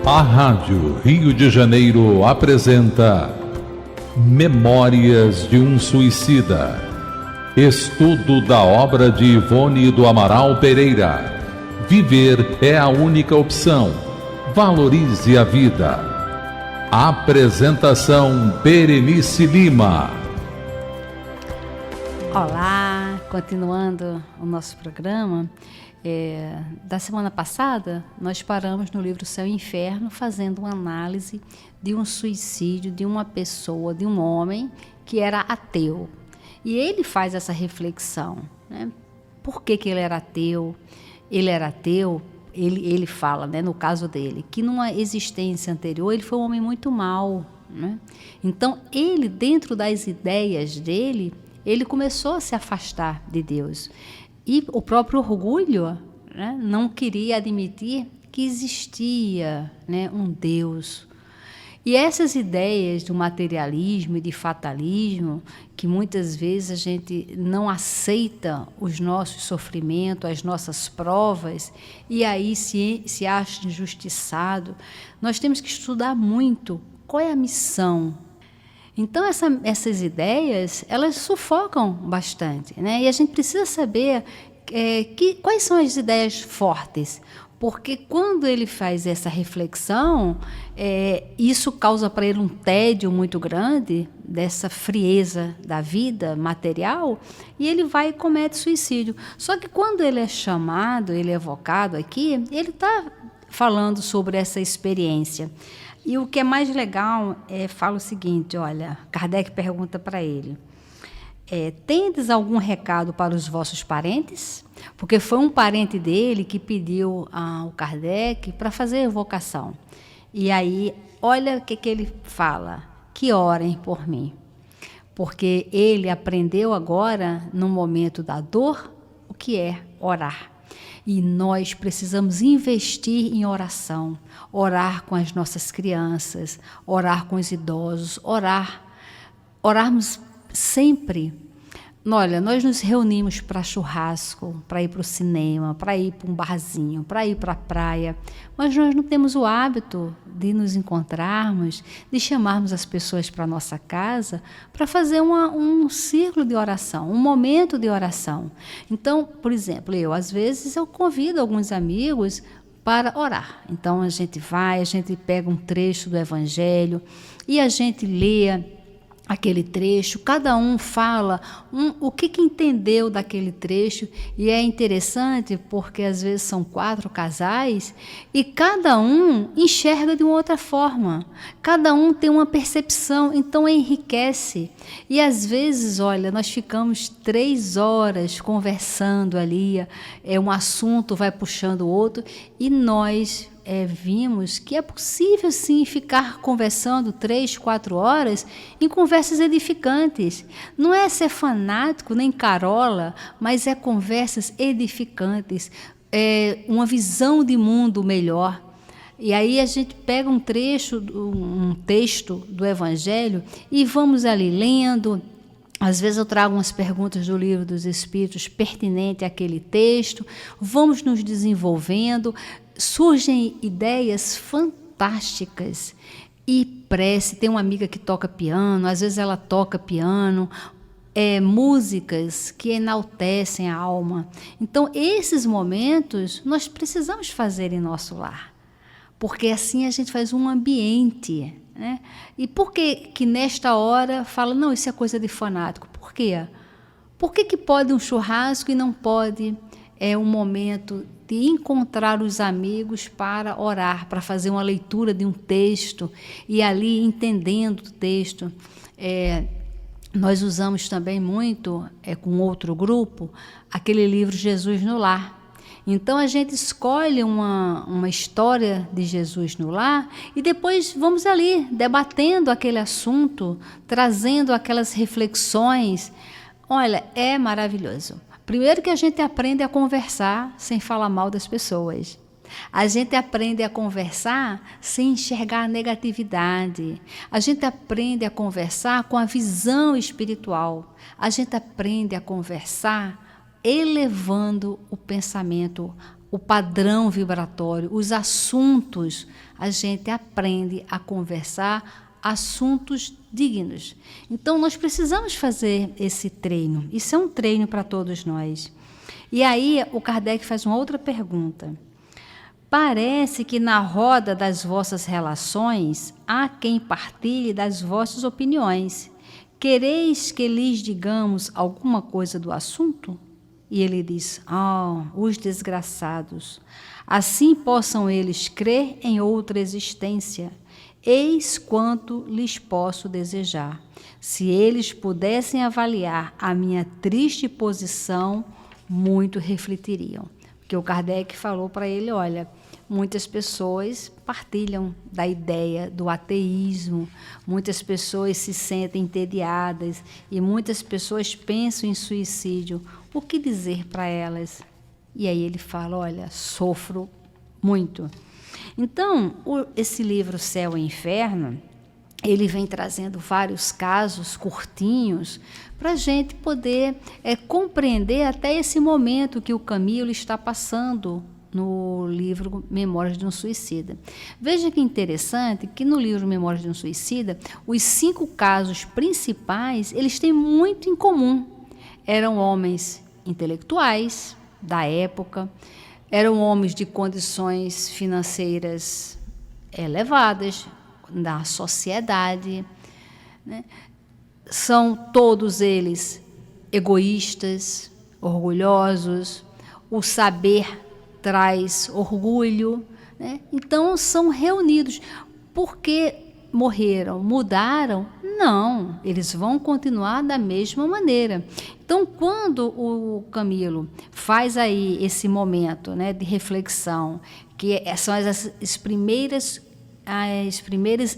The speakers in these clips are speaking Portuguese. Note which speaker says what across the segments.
Speaker 1: A Rádio Rio de Janeiro apresenta Memórias de um Suicida. Estudo da obra de Ivone do Amaral Pereira. Viver é a única opção. Valorize a vida. Apresentação Berenice Lima.
Speaker 2: Olá, continuando o nosso programa. Da semana passada, nós paramos no livro Céu e Inferno, fazendo uma análise de um suicídio de uma pessoa, de um homem que era ateu. E ele faz essa reflexão, né? Por que ele era ateu? Ele era ateu, ele fala, né, no caso dele, que numa existência anterior ele foi um homem muito mau, né? Então, ele, dentro das ideias dele, ele começou a se afastar de Deus. E o próprio orgulho, né, não queria admitir que existia, né, um Deus. E essas ideias do materialismo e de fatalismo, que muitas vezes a gente não aceita os nossos sofrimentos, as nossas provas, e aí se acha injustiçado, nós temos que estudar muito qual é a missão. Então, essas ideias, elas sufocam bastante, né? E a gente precisa saber quais são as ideias fortes, porque quando ele faz essa reflexão, isso causa para ele um tédio muito grande, dessa frieza da vida material, e ele vai e comete suicídio. Só que quando ele é chamado, ele é evocado aqui, ele está falando sobre essa experiência. E o que é mais legal fala o seguinte, olha, Kardec pergunta para ele, tendes algum recado para os vossos parentes? Porque foi um parente dele que pediu ao Kardec para fazer a evocação. E aí, olha o que ele fala, que orem por mim. Porque ele aprendeu agora, no momento da dor, o que é orar. E nós precisamos investir em oração, orar com as nossas crianças, orar com os idosos, orarmos sempre. Olha, nós nos reunimos para churrasco, para ir para o cinema, para ir para um barzinho, para ir para a praia, mas nós não temos o hábito de nos encontrarmos, de chamarmos as pessoas para a nossa casa para fazer um círculo de oração, um momento de oração. Então, por exemplo, às vezes eu convido alguns amigos para orar. Então, a gente pega um trecho do Evangelho e a gente lê aquele trecho, cada um fala o que entendeu daquele trecho, e é interessante porque às vezes são 4 casais e cada um enxerga de uma outra forma, cada um tem uma percepção, então enriquece. E às vezes, olha, nós ficamos 3 horas conversando ali, um assunto vai puxando o outro, e nós vimos que é possível sim ficar conversando 3, 4 horas em conversas edificantes. Não é ser fanático nem carola, mas é conversas edificantes, uma visão de mundo melhor. E aí a gente pega um texto do Evangelho e vamos ali lendo. Às vezes eu trago umas perguntas do Livro dos Espíritos pertinentes àquele texto, vamos nos desenvolvendo, surgem ideias fantásticas. E prece, tem uma amiga que toca piano, às vezes ela toca piano, músicas que enaltecem a alma. Então, esses momentos nós precisamos fazer em nosso lar, porque assim a gente faz um ambiente, né? E por que nesta hora fala, não, isso é coisa de fanático? Por quê? Por que pode um churrasco e não pode um momento de encontrar os amigos para orar, para fazer uma leitura de um texto e ali entendendo o texto? Nós usamos também muito, com outro grupo, aquele livro Jesus no Lar. Então, a gente escolhe uma história de Jesus no lar e depois vamos ali debatendo aquele assunto, trazendo aquelas reflexões. Olha, é maravilhoso. Primeiro que a gente aprende a conversar sem falar mal das pessoas. A gente aprende a conversar sem enxergar a negatividade. A gente aprende a conversar com a visão espiritual. A gente aprende a conversar elevando o pensamento, o padrão vibratório, os assuntos. A gente aprende a conversar assuntos dignos. Então, nós precisamos fazer esse treino. Isso é um treino para todos nós. E aí, o Kardec faz uma outra pergunta. Parece que na roda das vossas relações há quem partilhe das vossas opiniões. Quereis que lhes digamos alguma coisa do assunto? E ele diz, os desgraçados, assim possam eles crer em outra existência. Eis quanto lhes posso desejar. Se eles pudessem avaliar a minha triste posição, muito refletiriam. Porque o Kardec falou para ele, olha, muitas pessoas partilham da ideia do ateísmo, muitas pessoas se sentem entediadas e muitas pessoas pensam em suicídio. O que dizer para elas? E aí ele fala, olha, sofro muito. Então, esse livro Céu e Inferno, ele vem trazendo vários casos curtinhos para a gente poder compreender até esse momento que o Camilo está passando no livro Memórias de um Suicida. Veja que interessante que no livro Memórias de um Suicida, os 5 casos principais, eles têm muito em comum. Eram homens intelectuais da época, eram homens de condições financeiras elevadas, da sociedade, né? São todos eles egoístas, orgulhosos, o saber traz orgulho, né? Então são reunidos. Por que morreram? Mudaram? Não, eles vão continuar da mesma maneira. Então, quando o Camilo faz aí esse momento, né, de reflexão, que são as primeiras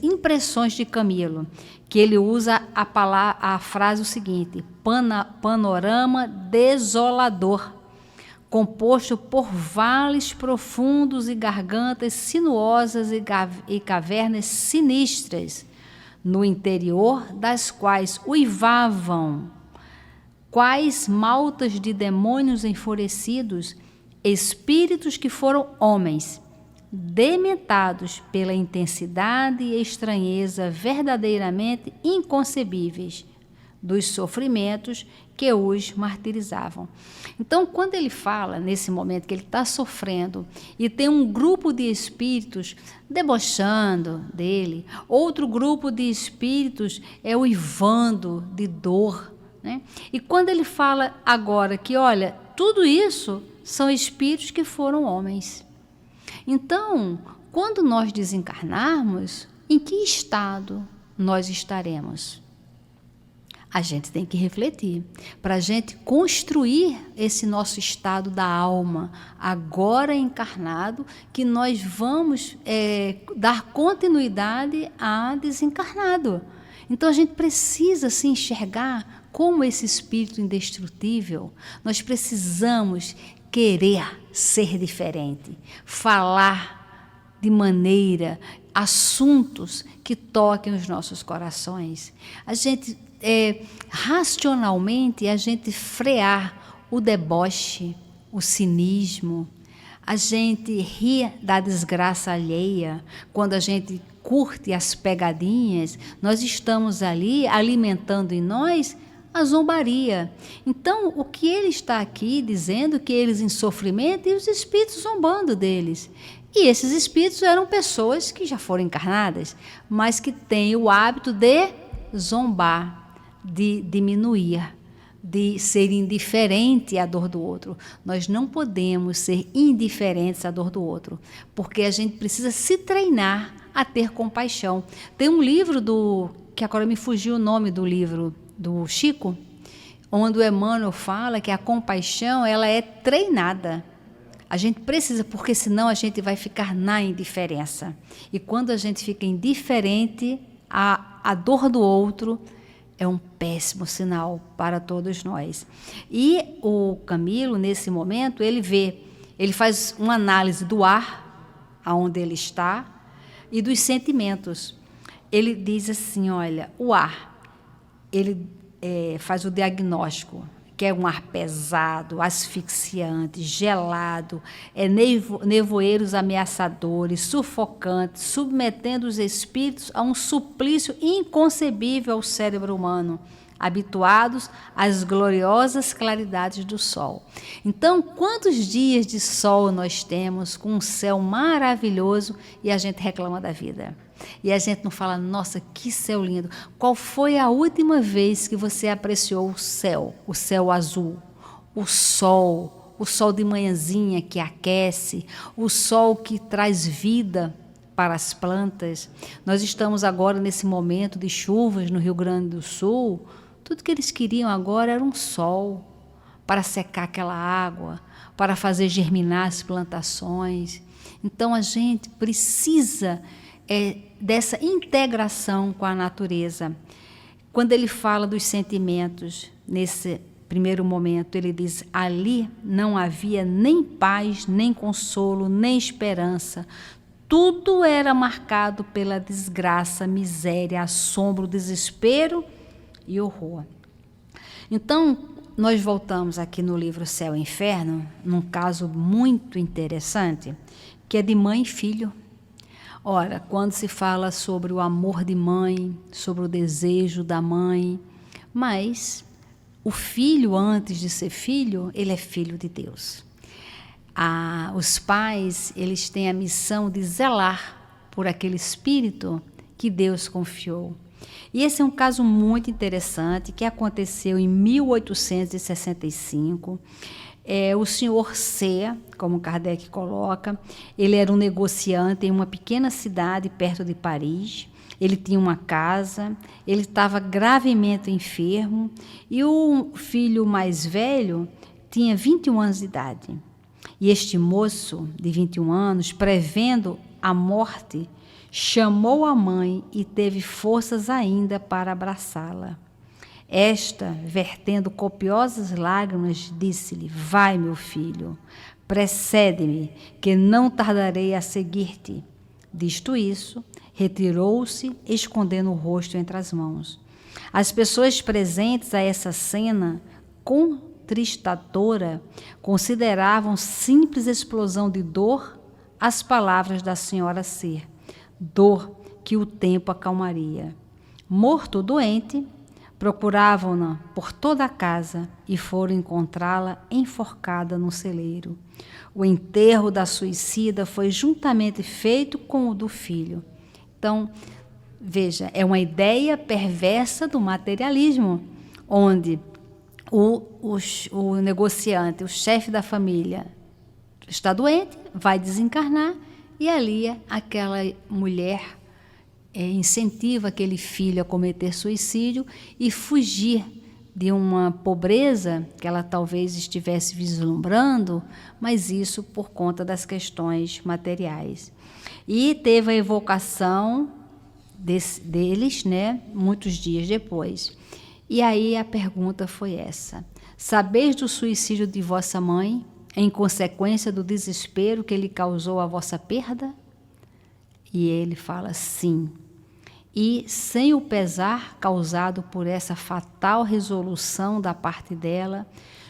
Speaker 2: impressões de Camilo, que ele usa a frase o seguinte, panorama desolador, composto por vales profundos e gargantas sinuosas e cavernas sinistras, no interior das quais uivavam, quais maltas de demônios enfurecidos, espíritos que foram homens, dementados pela intensidade e estranheza verdadeiramente inconcebíveis dos sofrimentos que os martirizavam. Então, quando ele fala, nesse momento que ele está sofrendo, e tem um grupo de espíritos debochando dele, outro grupo de espíritos uivando de dor, né? E quando ele fala agora que, olha, tudo isso são espíritos que foram homens. Então, quando nós desencarnarmos, em que estado nós estaremos? A gente tem que refletir, para a gente construir esse nosso estado da alma, agora encarnado, que nós vamos dar continuidade a desencarnado. Então, a gente precisa se enxergar como esse espírito indestrutível. Nós precisamos querer ser diferente, falar de maneira, assuntos que toquem os nossos corações. A gente racionalmente a gente frear o deboche, o cinismo, a gente rir da desgraça alheia, quando a gente curte as pegadinhas, nós estamos ali alimentando em nós a zombaria. Então, o que ele está aqui dizendo, que eles em sofrimento e os espíritos zombando deles. E esses espíritos eram pessoas que já foram encarnadas, mas que têm o hábito de zombar, de diminuir, de ser indiferente à dor do outro. Nós não podemos ser indiferentes à dor do outro, porque a gente precisa se treinar a ter compaixão. Tem um livro que agora me fugiu o nome do livro, do Chico, onde o Emmanuel fala que a compaixão ela é treinada. A gente precisa, porque senão a gente vai ficar na indiferença. E quando a gente fica indiferente à dor do outro, é um péssimo sinal para todos nós. E o Camilo, nesse momento, ele faz uma análise do ar, aonde ele está, e dos sentimentos. Ele diz assim, olha, o ar, ele faz o diagnóstico, que é um ar pesado, asfixiante, gelado, nevoeiros ameaçadores, sufocantes, submetendo os espíritos a um suplício inconcebível ao cérebro humano, habituados às gloriosas claridades do sol. Então, quantos dias de sol nós temos com um céu maravilhoso e a gente reclama da vida? E a gente não fala, nossa, que céu lindo. Qual foi a última vez que você apreciou o céu azul, o sol de manhãzinha que aquece, o sol que traz vida para as plantas? Nós estamos agora nesse momento de chuvas no Rio Grande do Sul. Tudo que eles queriam agora era um sol para secar aquela água, para fazer germinar as plantações. Então a gente precisa dessa integração com a natureza. Quando ele fala dos sentimentos, nesse primeiro momento, ele diz: ali não havia nem paz, nem consolo, nem esperança. Tudo era marcado pela desgraça, miséria, assombro, desespero e horror. Então, nós voltamos aqui no livro Céu e Inferno, num caso muito interessante, que é de mãe e filho. Ora, quando se fala sobre o amor de mãe, sobre o desejo da mãe, mas o filho, antes de ser filho, ele é filho de Deus. Os pais, eles têm a missão de zelar por aquele espírito que Deus confiou. E esse é um caso muito interessante que aconteceu em 1865. O senhor C, como Kardec coloca, ele era um negociante em uma pequena cidade perto de Paris. Ele tinha uma casa, ele estava gravemente enfermo e o filho mais velho tinha 21 anos de idade. E este moço de 21 anos, prevendo a morte, chamou a mãe e teve forças ainda para abraçá-la. Esta, vertendo copiosas lágrimas, disse-lhe: vai, meu filho, precede-me, que não tardarei a seguir-te. Dito isso, retirou-se, escondendo o rosto entre as mãos. As pessoas presentes a essa cena contristadora consideravam simples explosão de dor as palavras da senhora C, dor que o tempo acalmaria. Morto ou doente, procuravam-na por toda a casa e foram encontrá-la enforcada no celeiro. O enterro da suicida foi juntamente feito com o do filho. Então, veja, é uma ideia perversa do materialismo, onde o negociante, o chefe da família, está doente, vai desencarnar, e ali aquela mulher incentiva aquele filho a cometer suicídio e fugir de uma pobreza que ela talvez estivesse vislumbrando, mas isso por conta das questões materiais. E teve a evocação deles, né, muitos dias depois. E aí a pergunta foi essa: sabeis do suicídio de vossa mãe, em consequência do desespero que lhe causou a vossa perda? E ele fala: sim. E, sem o pesar causado por essa fatal resolução da parte dela,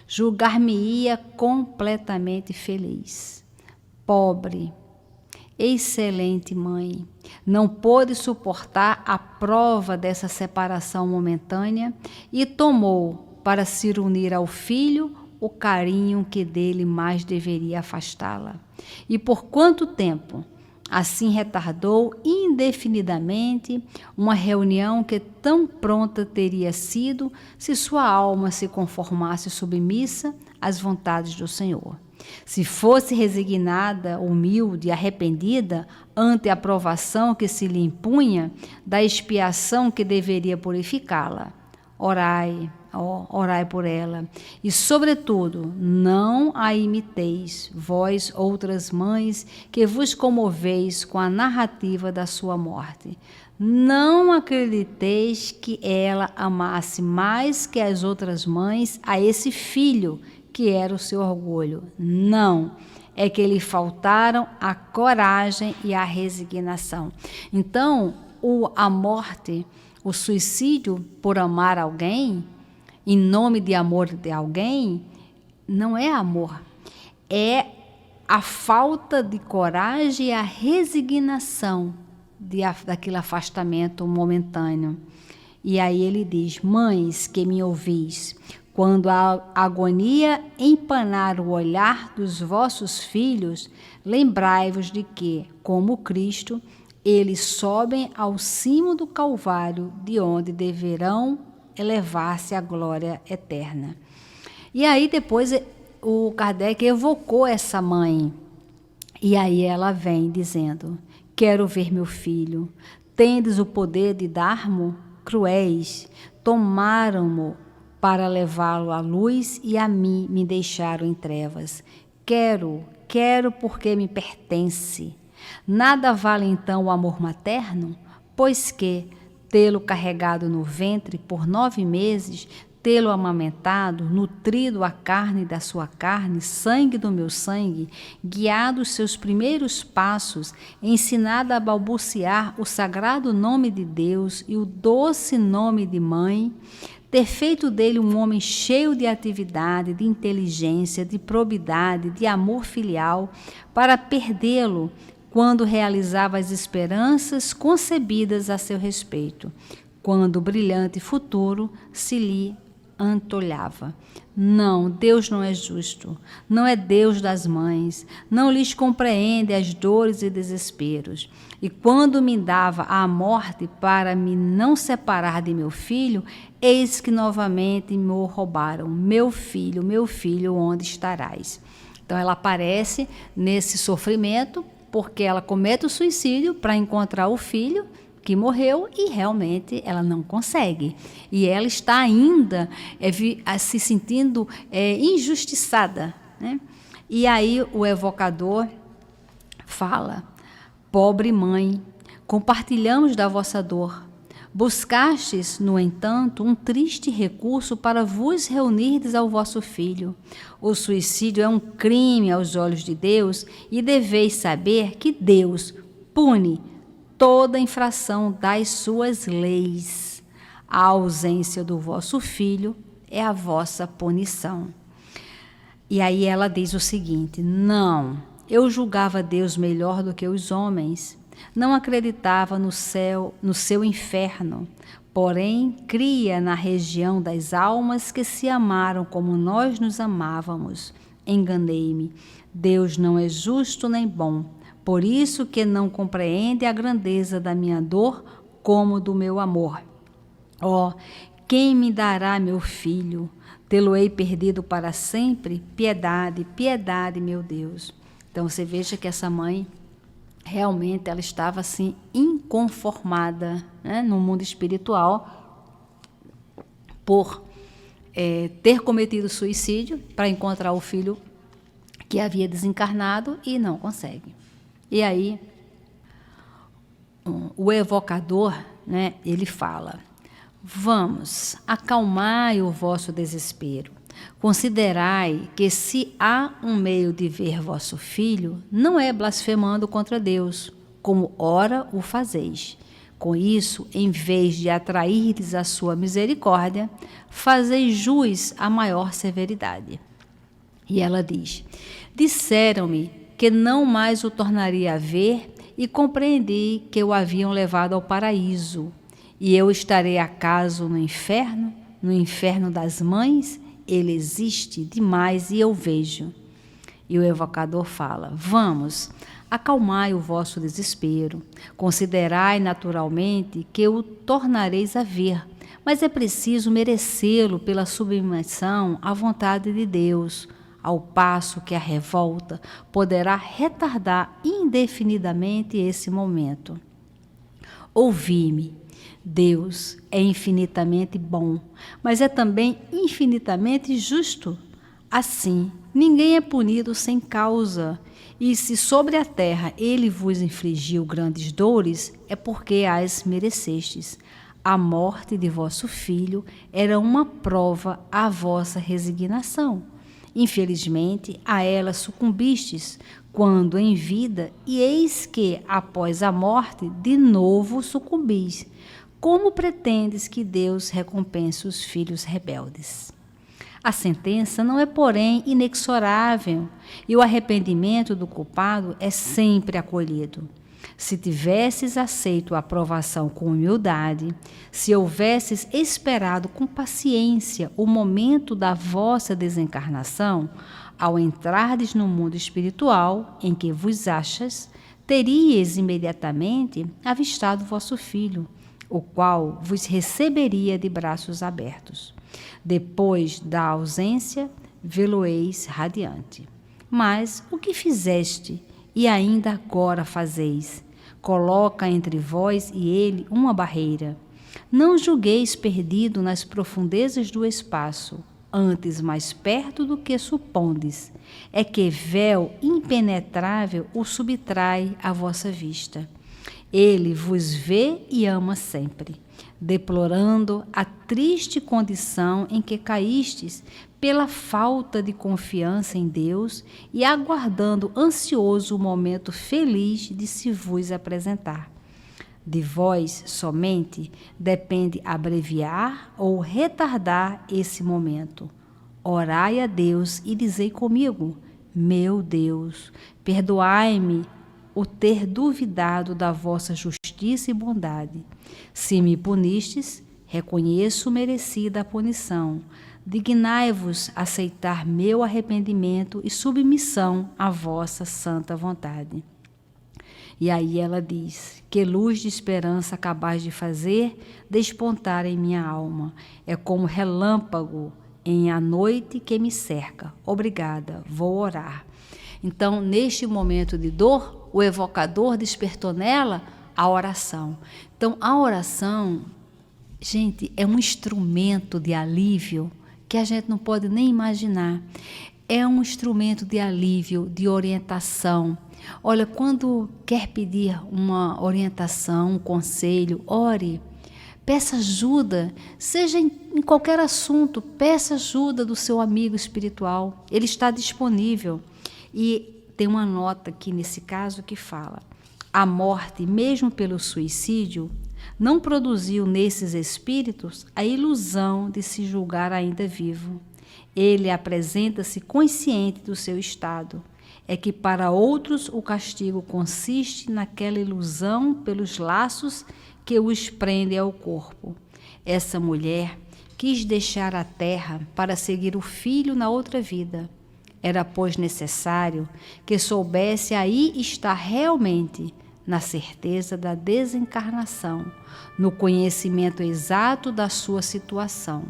Speaker 2: julgar-me-ia completamente feliz. Pobre, excelente mãe, não pôde suportar a prova dessa separação momentânea e tomou, para se unir ao filho, o carinho que dele mais deveria afastá-la. E por quanto tempo? Assim retardou indefinidamente uma reunião que tão pronta teria sido se sua alma se conformasse submissa às vontades do Senhor. Se fosse resignada, humilde, arrependida ante a provação que se lhe impunha, da expiação que deveria purificá-la. Orai por ela. E, sobretudo, não a imiteis, vós, outras mães, que vos comoveis com a narrativa da sua morte. Não acrediteis que ela amasse mais que as outras mães a esse filho, que era o seu orgulho. Não. É que lhe faltaram a coragem e a resignação. Então, a morte, o suicídio por amar alguém, em nome de amor de alguém, não é amor, é a falta de coragem e a resignação daquele afastamento momentâneo. E aí ele diz: mães que me ouvis, quando a agonia empanar o olhar dos vossos filhos, lembrai-vos de que, como Cristo, eles sobem ao cimo do Calvário, de onde deverão elevar-se à glória eterna. E aí depois o Kardec evocou essa mãe. E aí ela vem dizendo: quero ver meu filho, tendes o poder de dar-mo? Cruéis, tomaram-mo para levá-lo à luz e a mim me deixaram em trevas. Quero porque me pertence. Nada vale então o amor materno? Pois que, tê-lo carregado no ventre por 9 meses, tê-lo amamentado, nutrido a carne da sua carne, sangue do meu sangue, guiado os seus primeiros passos, ensinado a balbuciar o sagrado nome de Deus e o doce nome de mãe, ter feito dele um homem cheio de atividade, de inteligência, de probidade, de amor filial, para perdê-lo quando realizava as esperanças concebidas a seu respeito, quando o brilhante futuro se lhe antolhava. Não, Deus não é justo, não é Deus das mães, não lhes compreende as dores e desesperos. E quando me dava a morte para me não separar de meu filho, eis que novamente me o roubaram. Meu filho, onde estarás? Então ela aparece nesse sofrimento, porque ela comete o suicídio para encontrar o filho que morreu e realmente ela não consegue. E ela está ainda se sentindo injustiçada, né? E aí o evocador fala: pobre mãe, compartilhamos da vossa dor. Buscastes, no entanto, um triste recurso para vos reunirdes ao vosso filho. O suicídio é um crime aos olhos de Deus e deveis saber que Deus pune toda infração das suas leis. A ausência do vosso filho é a vossa punição. E aí ela diz o seguinte: não, eu julgava Deus melhor do que os homens, não acreditava no seu inferno, porém cria na região das almas que se amaram como nós nos amávamos. Enganei-me, Deus não é justo nem bom, por isso que não compreende a grandeza da minha dor como do meu amor. Ó, quem me dará meu filho? Tê-lo-ei perdido para sempre? Piedade, piedade, meu Deus. Então você veja que essa mãe realmente ela estava assim inconformada, né, no mundo espiritual por ter cometido suicídio para encontrar o filho que havia desencarnado e não consegue. E aí o evocador, né, ele fala: vamos, acalmai o vosso desespero. Considerai que se há um meio de ver vosso filho, não é blasfemando contra Deus, como ora o fazeis. Com isso, em vez de atrair-lhes a sua misericórdia, fazeis jus à maior severidade. E ela diz: disseram-me que não mais o tornaria a ver e compreendi que o haviam levado ao paraíso. E eu estarei acaso no inferno das mães? Ele existe demais e eu vejo. E o evocador fala: vamos, acalmai o vosso desespero, considerai naturalmente que o tornareis a ver, mas é preciso merecê-lo pela submissão à vontade de Deus, ao passo que a revolta poderá retardar indefinidamente esse momento. Ouvi-me. Deus é infinitamente bom, mas é também infinitamente justo. Assim, ninguém é punido sem causa, e se sobre a terra ele vos infligiu grandes dores, é porque as merecestes. A morte de vosso filho era uma prova à vossa resignação. Infelizmente, a ela sucumbistes quando em vida, e eis que, após a morte, de novo sucumbis. como pretendes que Deus recompense os filhos rebeldes? A sentença não é, porém, inexorável, e o arrependimento do culpado é sempre acolhido. Se tivesses aceito a aprovação com humildade, se houvesses esperado com paciência o momento da vossa desencarnação, ao entrardes no mundo espiritual em que vos achas, teríeis imediatamente avistado vosso filho, o qual vos receberia de braços abertos. Depois da ausência, vê-lo-eis radiante. Mas o que fizeste e ainda agora fazeis? Coloca entre vós e ele uma barreira. Não julgueis perdido nas profundezas do espaço, antes mais perto do que supondes. É que véu impenetrável o subtrai à vossa vista. Ele vos vê e ama sempre, deplorando a triste condição em que caístes pela falta de confiança em Deus e aguardando ansioso o momento feliz de se vos apresentar. De vós somente depende abreviar ou retardar esse momento. Orai a Deus e dizei comigo: meu Deus, perdoai-me o ter duvidado da vossa justiça e bondade. Se me punistes, reconheço merecida a punição. Dignai-vos aceitar meu arrependimento e submissão à vossa santa vontade. E aí ela diz: que luz de esperança capaz de fazer despontar em minha alma. É como relâmpago em a noite que me cerca. Obrigada, vou orar. Então, neste momento de dor, o evocador despertou nela a oração. Então, a oração, gente, é um instrumento de alívio que a gente não pode nem imaginar. É um instrumento de alívio, de orientação. Olha, quando quer pedir uma orientação, um conselho, ore, peça ajuda, seja em qualquer assunto, peça ajuda do seu amigo espiritual. Ele está disponível. E tem uma nota aqui nesse caso que fala: a morte, mesmo pelo suicídio, não produziu nesses espíritos a ilusão de se julgar ainda vivo. Ele apresenta-se consciente do seu estado. É que para outros o castigo consiste naquela ilusão pelos laços que os prende ao corpo. Essa mulher quis deixar a terra para seguir o filho na outra vida. Era, pois, necessário que soubesse aí estar realmente, na certeza da desencarnação, no conhecimento exato da sua situação.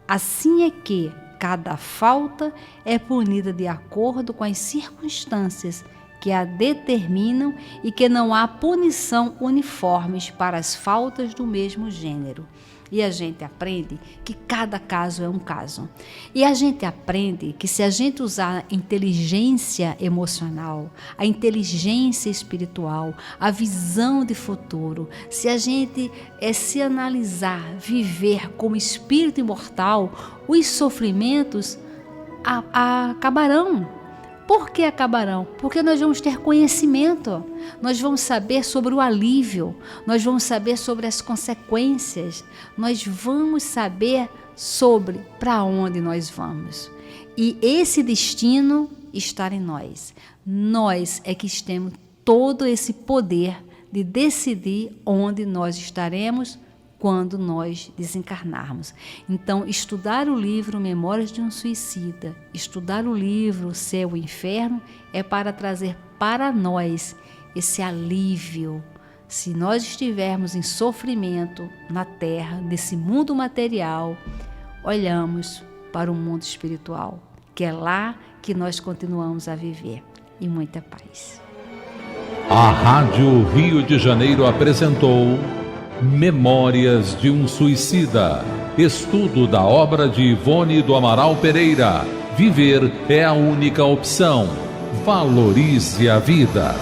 Speaker 2: Assim é que cada falta é punida de acordo com as circunstâncias que a determinam e que não há punição uniformes para as faltas do mesmo gênero. E a gente aprende que cada caso é um caso. E a gente aprende que se a gente usar a inteligência emocional, a inteligência espiritual, a visão de futuro, se a gente se analisar, viver como espírito imortal, os sofrimentos acabarão. Por que acabarão? Porque nós vamos ter conhecimento, nós vamos saber sobre o alívio, nós vamos saber sobre as consequências, nós vamos saber sobre para onde nós vamos. E esse destino está em nós. Nós é que temos todo esse poder de decidir onde nós estaremos quando nós desencarnarmos. Então, estudar o livro Memórias de um Suicida, estudar o livro Céu e Inferno é para trazer para nós esse alívio. Se nós estivermos em sofrimento na Terra, nesse mundo material, olhamos para o mundo espiritual, que é lá que nós continuamos a viver. E muita paz.
Speaker 1: A Rádio Rio de Janeiro apresentou Memórias de um Suicida, estudo da obra de Ivone do Amaral Pereira. Viver é a única opção. Valorize a vida.